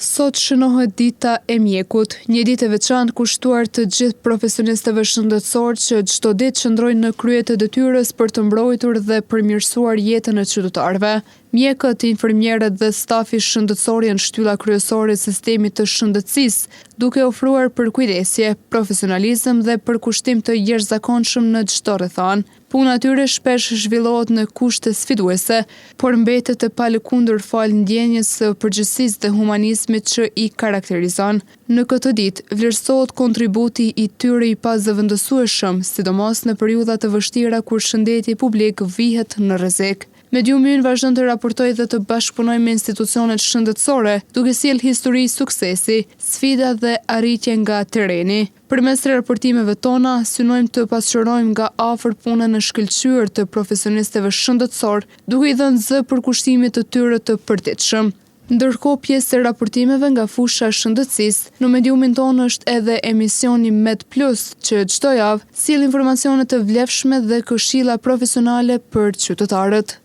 Sot shënohet dita e mjekut, një ditë e veçantë kushtuar të gjithë profesionistëve shëndetësor që çdo ditë qëndrojnë në krye të detyrës për të mbrojtur dhe përmirësuar jetën e qytetarëve. Mjekët, infermierët dhe stafi shëndetësor janë shtylla kryesore e sistemit të shëndetësisë, duke ofruar përkujdesje, profesionalizëm dhe përkushtim të jashtëzakonshëm në çdo rrethon. Puna e tyre shpesh zhvillohet në kushte sfiduese, por mbetet e palëkundur fal ndjenjes së përgjegjësisë dhe humanizmit që i karakterizon. Në këtë ditë vlerësohet kontributi i tyre i pazëvendësueshëm, sidomos në periudha të vështira kur shëndeti publik vihet në rrezik. Mediumi ynë vazhdon të raportojë dhe të bashkëpunojë me institucionet shëndetësore, duke sjellë histori suksesi, sfida dhe arritje nga terreni. Përmes raportimeve tona, synojmë të pasqyrojmë nga afër punën e shkëlqyer të profesionistëve shëndetësor, duke i dhënë zë përkushtimit të tyre të përditshëm. Ndërkohë, pjesë e raportimeve nga fusha e shëndetësisë, në mediumin tonë është edhe emisioni Med Plus, që çdo javë sjell informacione të vlefshme dhe këshilla profesionale për qytetarët.